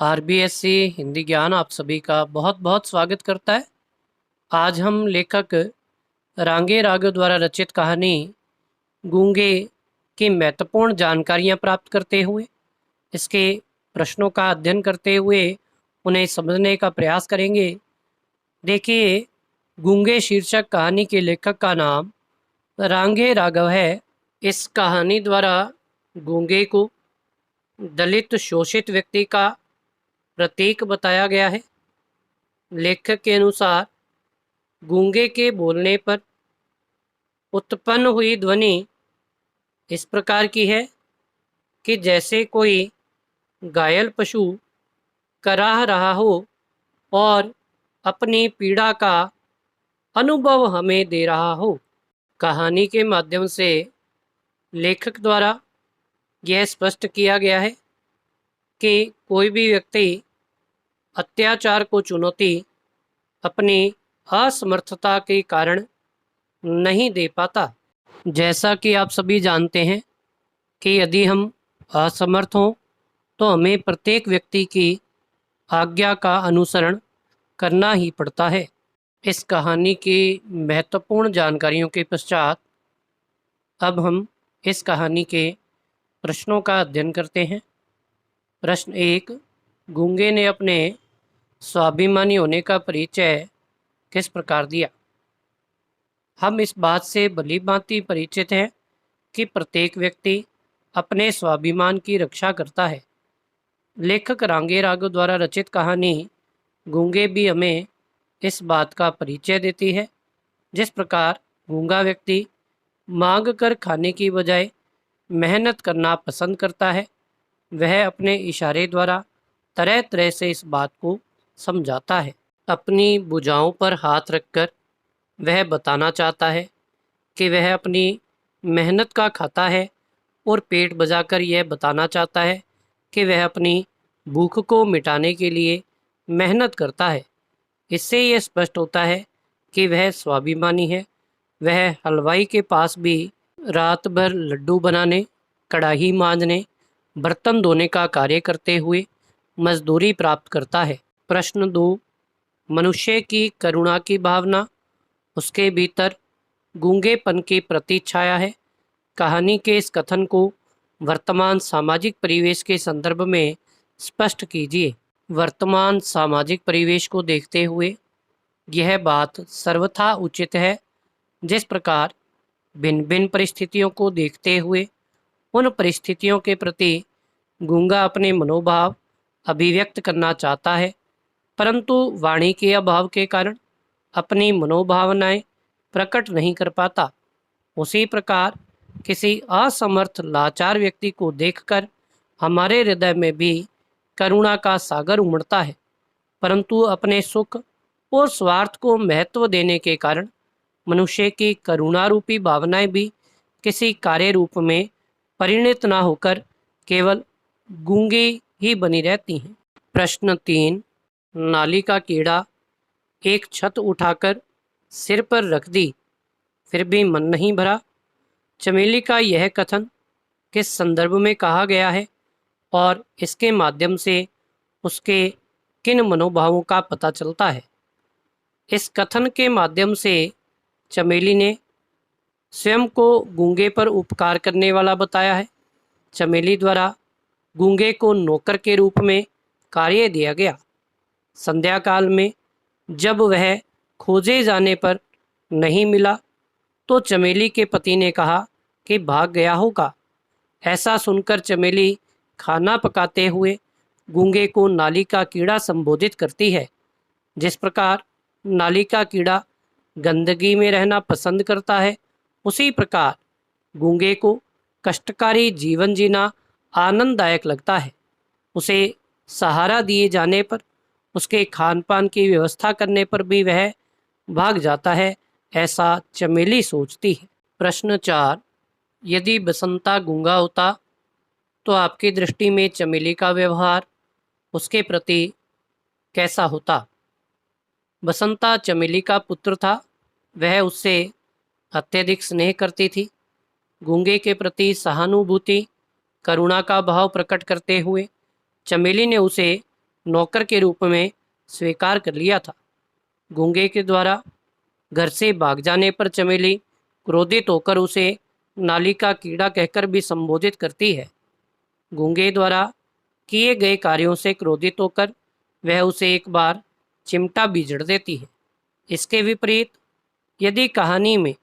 RBSC Hindi ज्ञान आप सभी का बहुत बहुत स्वागत करता है। आज हम लेखक रांगे राघव द्वारा रचित कहानी गूंगे की महत्वपूर्ण जानकारियां प्राप्त करते हुए इसके प्रश्नों का अध्ययन करते हुए उन्हें समझने का प्रयास करेंगे। देखिए, गूंगे शीर्षक कहानी के लेखक का नाम रांगे राघव है। इस कहानी द्वारा गूंगे को दलित शोषित व्यक्ति का प्रतीक बताया गया है। लेखक के अनुसार गूंगे के बोलने पर उत्पन्न हुई ध्वनि इस प्रकार की है कि जैसे कोई घायल पशु कराह रहा हो और अपनी पीड़ा का अनुभव हमें दे रहा हो। कहानी के माध्यम से लेखक द्वारा यह स्पष्ट किया गया है कि कोई भी व्यक्ति अत्याचार को चुनौती अपनी असमर्थता के कारण नहीं दे पाता। जैसा कि आप सभी जानते हैं कि यदि हम असमर्थ हों तो हमें प्रत्येक व्यक्ति की आज्ञा का अनुसरण करना ही पड़ता है। इस कहानी की महत्वपूर्ण जानकारियों के पश्चात अब हम इस कहानी के प्रश्नों का अध्ययन करते हैं। प्रश्न 1, गूंगे ने अपने स्वाभिमानी होने का परिचय किस प्रकार दिया? हम इस बात से भली भांति परिचित हैं कि प्रत्येक व्यक्ति अपने स्वाभिमान की रक्षा करता है। लेखक रांगे राघव द्वारा रचित कहानी गूंगे भी हमें इस बात का परिचय देती है। जिस प्रकार गूंगा व्यक्ति मांग कर खाने की बजाय मेहनत करना पसंद करता है, वह अपने इशारे द्वारा तरह तरह से इस बात को समझाता है। अपनी भुजाओं पर हाथ रखकर वह बताना चाहता है कि वह अपनी मेहनत का खाता है और पेट बजाकर यह बताना चाहता है कि वह अपनी भूख को मिटाने के लिए मेहनत करता है। इससे यह स्पष्ट होता है कि वह स्वाभिमानी है। वह हलवाई के पास भी रात भर लड्डू बनाने, कढ़ाई मांजने, बर्तन धोने का कार्य करते हुए मजदूरी प्राप्त करता है। प्रश्न 2, मनुष्य की करुणा की भावना उसके भीतर गूंगेपन की प्रति छाया है। कहानी के इस कथन को वर्तमान सामाजिक परिवेश के संदर्भ में स्पष्ट कीजिए। वर्तमान सामाजिक परिवेश को देखते हुए यह बात सर्वथा उचित है। जिस प्रकार भिन्न भिन्न परिस्थितियों को देखते हुए उन परिस्थितियों के प्रति गूंगा अपने मनोभाव अभिव्यक्त करना चाहता है, परंतु वाणी के अभाव के कारण अपनी मनोभावनाएं प्रकट नहीं कर पाता, उसी प्रकार किसी असमर्थ लाचार व्यक्ति को देखकर हमारे हृदय में भी करुणा का सागर उमड़ता है, परंतु अपने सुख और स्वार्थ को महत्व देने के कारण मनुष्य की करुणारूपी भावनाएं भी किसी कार्य रूप में परिणत न होकर केवल गूंगी ही बनी रहती हैं। प्रश्न 3, नाली का कीड़ा एक छत उठाकर सिर पर रख दी, फिर भी मन नहीं भरा। चमेली का यह कथन किस संदर्भ में कहा गया है और इसके माध्यम से उसके किन मनोभावों का पता चलता है? इस कथन के माध्यम से चमेली ने स्वयं को गूंगे पर उपकार करने वाला बताया है। चमेली द्वारा गूंगे को नौकर के रूप में कार्य दिया गया। संध्या काल में जब वह खोजे जाने पर नहीं मिला तो चमेली के पति ने कहा कि भाग गया होगा। ऐसा सुनकर चमेली खाना पकाते हुए गूंगे को नाली का कीड़ा संबोधित करती है। जिस प्रकार नाली का कीड़ा गंदगी में रहना पसंद करता है, उसी प्रकार गूंगे को कष्टकारी जीवन जीना आनंददायक लगता है। उसे सहारा दिए जाने पर, उसके खान पान की व्यवस्था करने पर भी वह भाग जाता है, ऐसा चमेली सोचती है। प्रश्न 4, यदि बसंता गूंगा होता तो आपकी दृष्टि में चमेली का व्यवहार उसके प्रति कैसा होता? बसंता चमेली का पुत्र था। वह उससे अत्यधिक स्नेह करती थी। गूंगे के प्रति सहानुभूति, करुणा का भाव प्रकट करते हुए चमेली ने उसे नौकर के रूप में स्वीकार कर लिया था। गूंगे के द्वारा घर से भाग जाने पर चमेली क्रोधित होकर उसे नाली का कीड़ा कहकर भी संबोधित करती है। गूंगे द्वारा किए गए कार्यों से क्रोधित होकर वह उसे एक बार चिमटा भी जड़ देती है। इसके विपरीत यदि कहानी में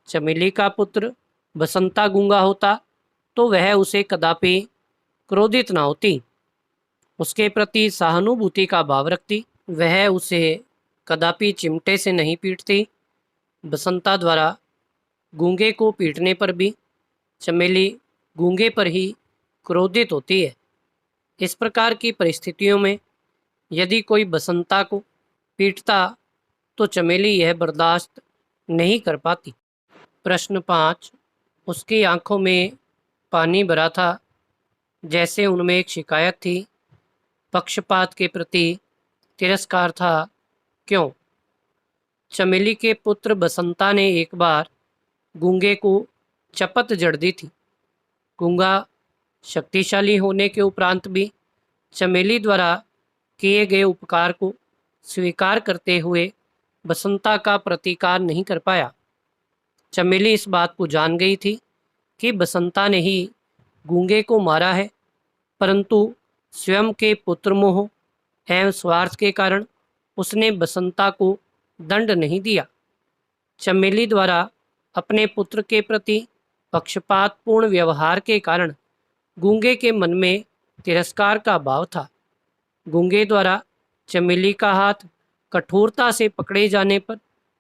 चमेली का पुत्र बसंता गूंगा होता तो वह उसे कदापि क्रोधित ना होती, उसके प्रति सहानुभूति का भाव रखती, वह उसे कदापि चिमटे से नहीं पीटती। बसंता द्वारा गूंगे को पीटने पर भी चमेली गूंगे पर ही क्रोधित होती है। इस प्रकार की परिस्थितियों में यदि कोई बसंता को पीटता तो चमेली यह बर्दाश्त नहीं कर पाती। प्रश्न 5। उसकी आंखों में पानी भरा था, जैसे उनमें एक शिकायत थी, पक्षपात के प्रति तिरस्कार था। क्यों? चमेली के पुत्र बसंता ने एक बार गूंगे को चपत जड़ दी थी। गूंगा शक्तिशाली होने के उपरांत भी चमेली द्वारा किए गए उपकार को स्वीकार करते हुए बसंता का प्रतिकार नहीं कर पाया। चमेली इस बात को जान गई थी कि बसंता ने ही गूंगे को मारा है, परंतु स्वयं के पुत्र मोह एवं स्वार्थ के कारण उसने बसंता को दंड नहीं दिया। चमेली द्वारा अपने पुत्र के प्रति पक्षपातपूर्ण व्यवहार के कारण गूंगे के मन में तिरस्कार का भाव था। गूंगे द्वारा चमेली का हाथ कठोरता से पकड़े जाने पर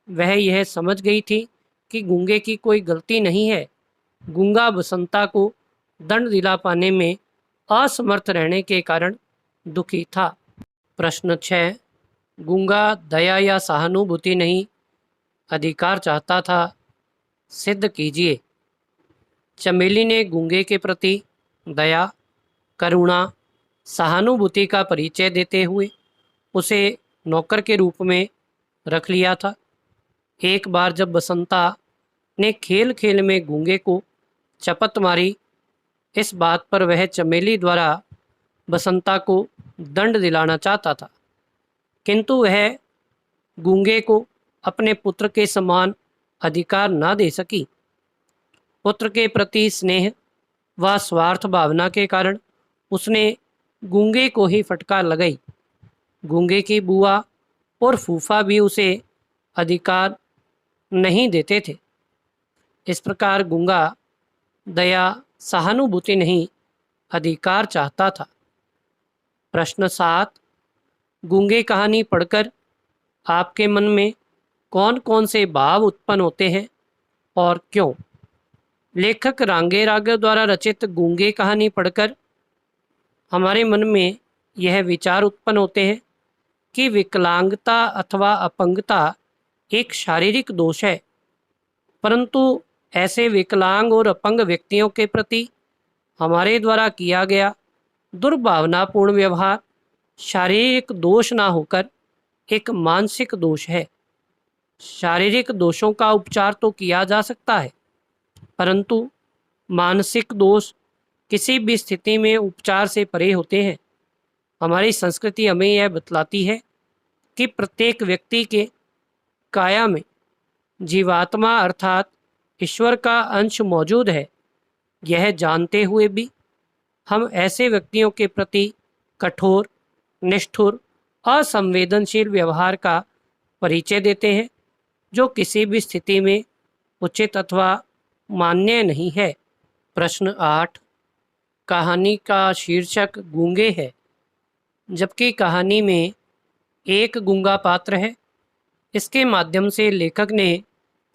वह यह समझ गई थी कि गूंगे की कोई गलती नहीं है। गूंगा बसंता को दंड दिला पाने में असमर्थ रहने के कारण दुखी था। प्रश्न 6। गूंगा दया या सहानुभूति नहीं, अधिकार चाहता था, सिद्ध कीजिए। चमेली ने गूंगे के प्रति दया, करुणा, सहानुभूति का परिचय देते हुए उसे नौकर के रूप में रख लिया था। एक बार जब बसंता ने खेल खेल में गूंगे को चपत मारी, इस बात पर वह चमेली द्वारा बसंता को दंड दिलाना चाहता था, किंतु वह गूंगे को अपने पुत्र के समान अधिकार न दे सकी। पुत्र के प्रति स्नेह व स्वार्थ भावना के कारण उसने गूंगे को ही फटकार लगाई। गूंगे की बुआ और फूफा भी उसे अधिकार नहीं देते थे। इस प्रकार गूंगा दया, सहानुभूति नहीं, अधिकार चाहता था। प्रश्न 7। गूंगे कहानी पढ़कर आपके मन में कौन कौन से भाव उत्पन्न होते हैं और क्यों? लेखक रांगे राघव द्वारा रचित गूंगे कहानी पढ़कर हमारे मन में यह विचार उत्पन्न होते हैं कि विकलांगता अथवा अपंगता एक शारीरिक दोष है, परंतु ऐसे विकलांग और अपंग व्यक्तियों के प्रति हमारे द्वारा किया गया दुर्भावनापूर्ण व्यवहार शारीरिक दोष ना होकर एक मानसिक दोष है। शारीरिक दोषों का उपचार तो किया जा सकता है, परंतु मानसिक दोष किसी भी स्थिति में उपचार से परे होते हैं। हमारी संस्कृति हमें यह बतलाती है कि प्रत्येक व्यक्ति के काया में जीवात्मा अर्थात ईश्वर का अंश मौजूद है। यह जानते हुए भी हम ऐसे व्यक्तियों के प्रति कठोर, निष्ठुर, असंवेदनशील व्यवहार का परिचय देते हैं, जो किसी भी स्थिति में उचित अथवा मान्य नहीं है। प्रश्न 8। कहानी का शीर्षक गूंगे है, जबकि कहानी में एक गूंगा पात्र है। इसके माध्यम से लेखक ने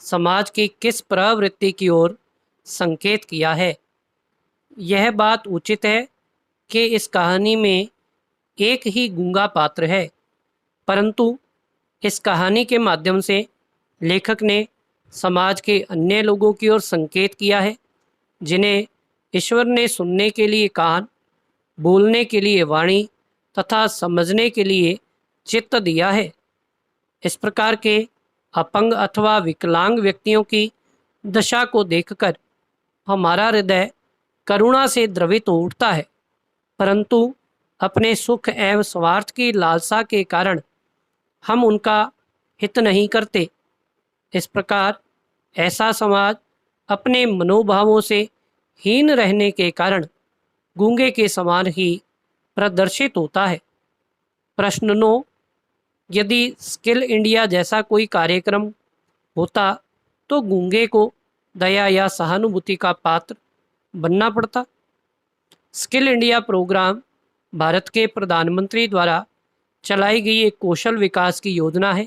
समाज की किस प्रवृत्ति की ओर संकेत किया है? यह बात उचित है कि इस कहानी में एक ही गूंगा पात्र है, परंतु इस कहानी के माध्यम से लेखक ने समाज के अन्य लोगों की ओर संकेत किया है, जिन्हें ईश्वर ने सुनने के लिए कान, बोलने के लिए वाणी तथा समझने के लिए चित्त दिया है। इस प्रकार के अपंग अथवा विकलांग व्यक्तियों की दशा को देखकर हमारा हृदय करुणा से द्रवित हो उठता है, परंतु अपने सुख एवं स्वार्थ की लालसा के कारण हम उनका हित नहीं करते। इस प्रकार ऐसा समाज अपने मनोभावों से हीन रहने के कारण गूंगे के समान ही प्रदर्शित होता है। प्रश्न 9, यदि स्किल इंडिया जैसा कोई कार्यक्रम होता तो गूंगे को दया या सहानुभूति का पात्र बनना पड़ता। स्किल इंडिया प्रोग्राम भारत के प्रधानमंत्री द्वारा चलाई गई एक कौशल विकास की योजना है,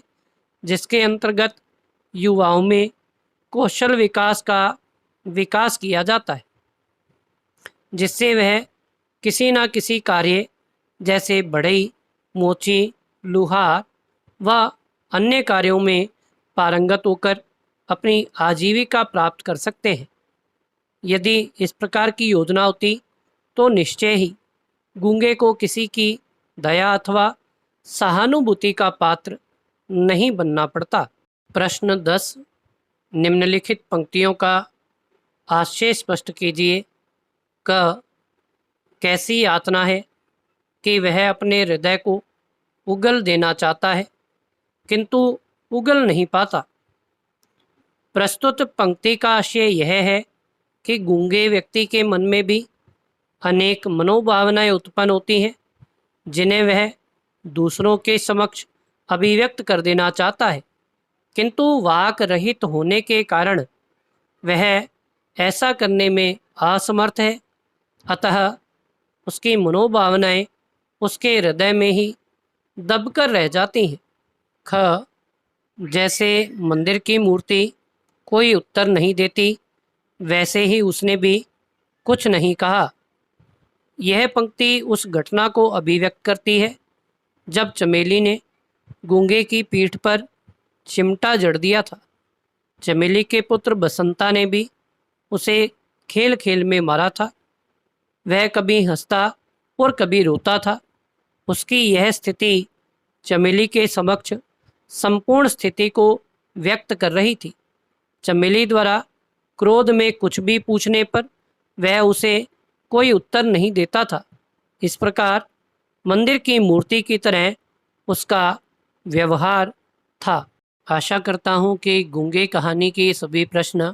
जिसके अंतर्गत युवाओं में कौशल विकास का विकास किया जाता है, जिससे वह किसी न किसी कार्य जैसे बढ़ई, मोची, लुहार व अन्य कार्यों में पारंगत होकर अपनी आजीविका प्राप्त कर सकते हैं। यदि इस प्रकार की योजना होती तो निश्चय ही गूंगे को किसी की दया अथवा सहानुभूति का पात्र नहीं बनना पड़ता। प्रश्न 10, निम्नलिखित पंक्तियों का आशय स्पष्ट कीजिए। क, कैसी यातना है कि वह अपने हृदय को उगल देना चाहता है किंतु उगल नहीं पाता। प्रस्तुत पंक्ति का आशय यह है कि गूंगे व्यक्ति के मन में भी अनेक मनोभावनाएं उत्पन्न होती हैं, जिन्हें वह दूसरों के समक्ष अभिव्यक्त कर देना चाहता है, किंतु वाक रहित होने के कारण वह ऐसा करने में असमर्थ है। अतः उसकी मनोभावनाएं उसके हृदय में ही दबकर रह जाती हैं। ख, जैसे मंदिर की मूर्ति कोई उत्तर नहीं देती, वैसे ही उसने भी कुछ नहीं कहा। यह पंक्ति उस घटना को अभिव्यक्त करती है जब चमेली ने गूंगे की पीठ पर चिमटा जड़ दिया था। चमेली के पुत्र बसंता ने भी उसे खेल खेल में मारा था। वह कभी हंसता और कभी रोता था। उसकी यह स्थिति चमेली के समक्ष संपूर्ण स्थिति को व्यक्त कर रही थी। चमेली द्वारा क्रोध में कुछ भी पूछने पर वह उसे कोई उत्तर नहीं देता था। इस प्रकार मंदिर की मूर्ति की तरह उसका व्यवहार था। आशा करता हूँ कि गूंगे कहानी के सभी प्रश्न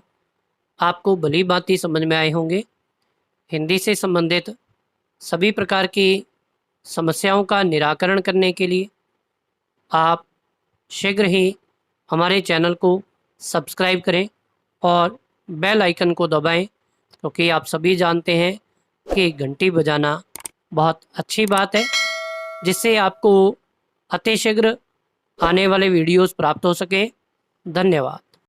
आपको भली भांति समझ में आए होंगे। हिंदी से संबंधित सभी प्रकार की समस्याओं का निराकरण करने के लिए आप शीघ्र ही हमारे चैनल को सब्सक्राइब करें और बेल आइकन को दबाएं, क्योंकि आप सभी जानते हैं कि घंटी बजाना बहुत अच्छी बात है, जिससे आपको अतिशीघ्र आने वाले वीडियोस प्राप्त हो सके। धन्यवाद।